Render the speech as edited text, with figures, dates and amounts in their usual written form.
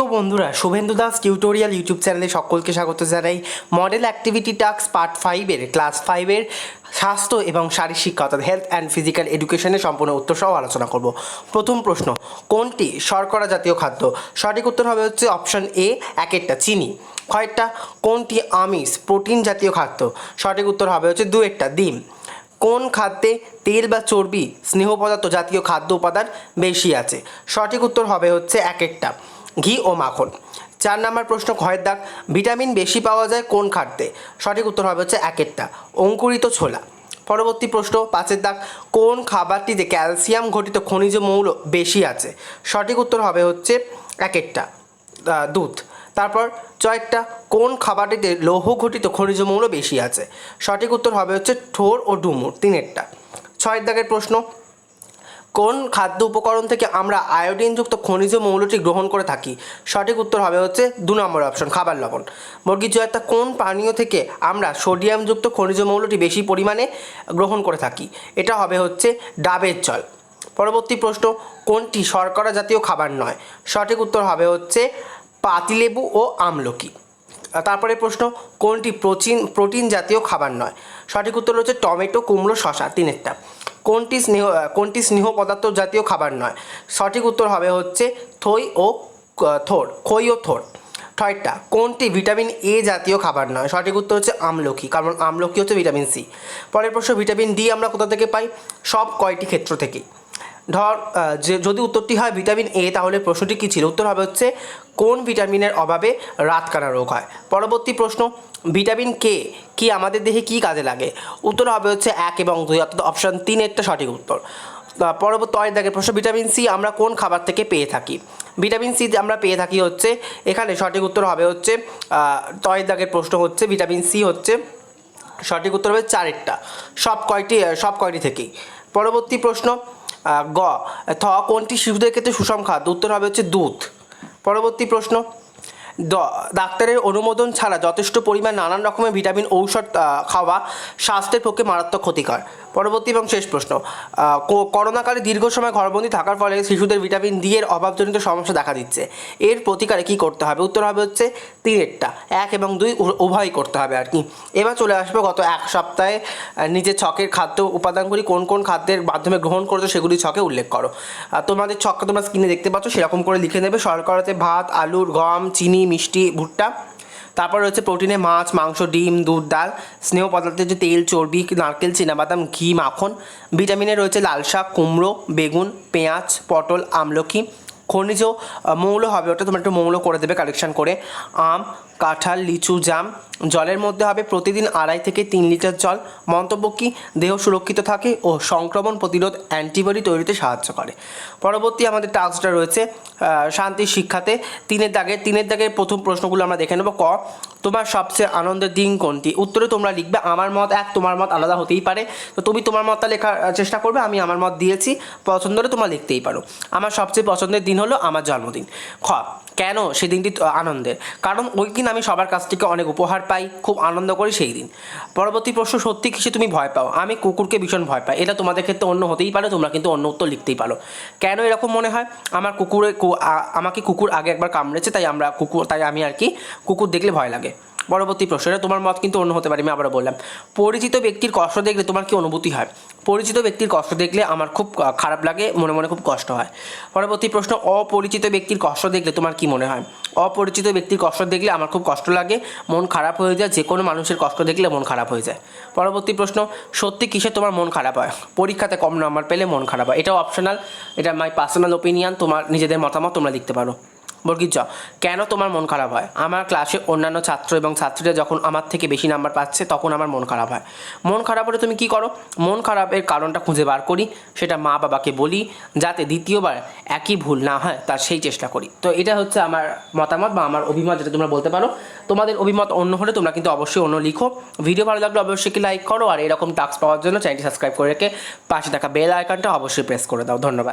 প্রিয় বন্ধুরা, Suvendu Das tutorial YouTube চ্যানেলে সকলকে স্বাগত জানাই। মডেল অ্যাক্টিভিটি টাস্ক পার্ট 5-এর ক্লাস 5-এর স্বাস্থ্য এবং শারীরিক শিক্ষা অর্থাৎ হেলথ অ্যান্ড ফিজিক্যাল এডুকেশনের সম্পূর্ণ উত্তর সহ আলোচনা করব। প্রথম প্রশ্ন, কোনটি শর্করা জাতীয় খাদ্য? সঠিক উত্তর হবে হচ্ছে অপশন এ, একেরটা চিনি। কয়েকটা, কোনটি আমিষ প্রোটিন জাতীয় খাদ্য? সঠিক উত্তর হবে হচ্ছে দুয়েরটা ডিম। কোন খাদ্যে তেল বা চর্বি স্নেহ পদার্থ জাতীয় খাদ্য উপাদান বেশি আছে? সঠিক উত্তর হবে হচ্ছে একেরটা ঘি ও মাখন। 4 নম্বর প্রশ্ন, খয়ের দাগ, ভিটামিন বেশি পাওয়া যায় কোন খাদ্যে? সঠিক উত্তর হবে হচ্ছে একেরটা অঙ্কুরিত ছোলা। পরবর্তী প্রশ্ন 5-এর দাগ, কোন খাবারটিতে ক্যালসিয়াম ঘটিত খনিজ মৌল বেশি আছে? সঠিক উত্তর হবে হচ্ছে একেরটা দুধ। তারপর 6টা, কোন খাবারটিতে লৌহ ঘটিত খনিজ মৌল বেশি আছে? সঠিক উত্তর হবে হচ্ছে থোর ও ডুমুর 3-এরটা। 6 দাগের প্রশ্ন, কোন খাদ্য উপকরণ থেকে আমরা আয়োডিনযুক্ত খনিজ মৌলটি গ্রহণ করে থাকি? সঠিক উত্তর হবে হচ্ছে 2 নম্বর অপশন খাবার লবণ। বর্গীর জয়তা, কোন পানীয় থেকে আমরা সোডিয়ামযুক্ত খনিজ মৌলটি বেশি পরিমাণে গ্রহণ করে থাকি? এটা হবে হচ্ছে ডাবের জল। পরবর্তী প্রশ্ন, কোনটি শর্করা জাতীয় খাবার নয়? সঠিক উত্তর হবে হচ্ছে পাতিলেবু ও আমলকি। তারপরে প্রশ্ন, কোনটি প্রোটিন জাতীয় খাবার নয়? সঠিক উত্তর হচ্ছে টমেটো, কুমড়ো, শশা 3-এরটা। কোনটি স্নেহ পদার্থ জাতীয় খাবার নয়? সঠিক উত্তর হবে হচ্ছে খই ও থোর। 6টা, কোনটি ভিটামিন এ জাতীয় খাবার নয়? সঠিক উত্তর হচ্ছে আমলকি, কারণ আমলকি হচ্ছে ভিটামিন সি। পরের প্রশ্ন, ভিটামিন ডি আমরা কোথা থেকে পাই? সব কয়টি ক্ষেত্র থেকেই। যদি উত্তরটি হয় ভিটামিন এ, তাহলে প্রশ্নটি কী ছিল? উত্তর হবে হচ্ছে কোন ভিটামিনের অভাবে রাতকানা রোগ হয়। পরবর্তী প্রশ্ন, ভিটামিন কে কি আমাদের দেহে কী কাজে লাগে? উত্তর হবে হচ্ছে 1 এবং 2 অর্থাৎ অপশান 3-এরটা সঠিক উত্তর। পরবর্তী 6 দাগের প্রশ্ন, ভিটামিন সি আমরা কোন খাবার থেকে পেয়ে থাকি? ভিটামিন সি আমরা পেয়ে থাকি হচ্ছে এখানে সঠিক উত্তর হবে হচ্ছে 6 দাগের প্রশ্ন হচ্ছে ভিটামিন সি হচ্ছে সঠিক উত্তর হবে 4-এরটা সব কয়টি থেকেই। পরবর্তী প্রশ্ন কোনটি শিশুদের ক্ষেত্রে সুষম খাদ্য? উত্তর হবে হচ্ছে দুধ। পরবর্তী প্রশ্ন, ডাক্তারের অনুমোদন ছাড়া যথেষ্ট পরিমাণ নানান রকমের ভিটামিন ঔষধ খাওয়া স্বাস্থ্যের পক্ষে মারাত্মক ক্ষতিকর। পরবর্তী এবং শেষ প্রশ্ন, করোনাকালে দীর্ঘ সময় ঘরবন্দি থাকার ফলে শিশুদের ভিটামিন ডি এর অভাবজনিত সমস্যা দেখা দিচ্ছে, এর প্রতিকারে কী করতে হবে? উত্তর হবে হচ্ছে 3-এরটা 1 এবং 2 উভয়ই করতে হবে আর কি। এবার চলে আসবে গত এক সপ্তাহে নিজের ছকের খাদ্য উপাদানগুলি কোন কোন খাদ্যের মাধ্যমে গ্রহণ করেছো সেগুলি ছকে উল্লেখ করো। তোমাদের ছকটা তোমরা স্ক্রিনে দেখতে পাচ্ছ, সেরকম করে লিখে নেবে। শর্করাতে ভাত, আলুর, গম, চিনি, মিষ্টি, ভুট্টা। তারপর রয়েছে প্রোটিনে মাছ, মাংস, ডিম, দুধ, ডাল। স্নেহ পদার্থের যে তেল, চর্বি, নারকেল, চিনাবাদাম, ঘি, মাখন। ভিটামিনে রয়েছে লাল শাক, কুমড়ো, বেগুন, পেঁয়াজ, পটল, আমলকি। খনিজ মৌল হবে ওটা তোমরা একটু মৌল করে দেবে কালেকশন করে, আম, কাঁঠাল, লিচু, জাম। জলের মধ্যে হবে প্রতিদিন 2.5 থেকে 3 লিটার জল। মন্তব্য কি? দেহ সুরক্ষিত থাকে ও সংক্রমণ প্রতিরোধ অ্যান্টিবডি তৈরিতে সাহায্য করে। পরবর্তী আমাদের টাস্কটা রয়েছে শান্তির শিক্ষাতে 3-এর দাগের প্রথম প্রশ্নগুলো আমরা দেখে নেব। ক, তোমার সবচেয়ে আনন্দের দিন কোনটি? উত্তরে তোমরা লিখবে আমার মত এক, তোমার মত আলাদা হতেই পারে, তো তুমি তোমার মতটা লেখার চেষ্টা করবে। আমি আমার মত দিয়েছি, পছন্দ হলে তোমরা লিখতেই পারো। আমার সবচেয়ে পছন্দের দিন হলো আমার জন্মদিন। খ, কেন সেদিনটি আনন্দের? কারণ ওই দিন আমি সবার কাছ থেকে অনেক উপহার পাই, খুব আনন্দ করি সেই দিন। পরবর্তী প্রশ্ন, সত্যি কিসে তুমি ভয় পাও? আমি কুকুরকে ভীষণ ভয় পাই। এটা তোমাদের ক্ষেত্রে অন্য হতেই পারে, তোমরা কিন্তু অন্য উত্তর লিখতেই পারো। কেন এরকম মনে হয়? আমাকে কুকুর আগে একবার কামড়েছে, তাই আমি আর কি কুকুর দেখলে ভয় লাগে। পরবর্তী প্রশ্ন, এটা তোমার মত কিন্তু অন্য হতে পারে, আমি আবারও বললাম। পরিচিত ব্যক্তির কষ্ট দেখলে তোমার কি অনুভূতি হয়? পরিচিত ব্যক্তির কষ্ট দেখলে আমার খুব খারাপ লাগে, মনে মনে খুব কষ্ট হয়। পরবর্তী প্রশ্ন, অপরিচিত ব্যক্তির কষ্ট দেখলে তোমার কি মনে হয়? অপরিচিত ব্যক্তির কষ্ট দেখলে আমার খুব কষ্ট লাগে, মন খারাপ হয়ে যায়। যে কোনো মানুষের কষ্ট দেখলে মন খারাপ হয়ে যায়। পরবর্তী প্রশ্ন, সত্যি কিসে তোমার মন খারাপ হয়? পরীক্ষাতে কম নাম্বার পেলে মন খারাপ হয়। এটাও অপশনাল, এটা মাই পার্সোনাল ওপিনিয়ন, তোমার নিজেদের মতামত তোমরা লিখতে পারো। বর্গীর জ, কেন তোমার মন খারাপ হয়? আমার ক্লাসে অন্যান্য ছাত্র এবং ছাত্রীরা যখন আমার থেকে বেশি নাম্বার পাচ্ছে তখন আমার মন খারাপ হয়। মন খারাপ হলে তুমি কি করো? মন খারাপের কারণটা খুঁজে বার করি, সেটা মা বাবাকে বলি, যাতে দ্বিতীয়বার একই ভুল না হয় তার সেই চেষ্টা করি। তো এটা হচ্ছে আমার মতামত বা আমার অভিমত, যেটা তোমরা বলতে পারো। তোমাদের অভিমত অন্য হলে তোমরা কিন্তু অবশ্যই অন্য লিখো। ভিডিও ভালো লাগলে অবশ্যই লাইক করো, আর এরকম টাস্ক পাওয়ার জন্য চ্যানেলটি সাবস্ক্রাইব করে রেখে পাশে থাকা বেল আইকনটা অবশ্যই প্রেস করে দাও। ধন্যবাদ।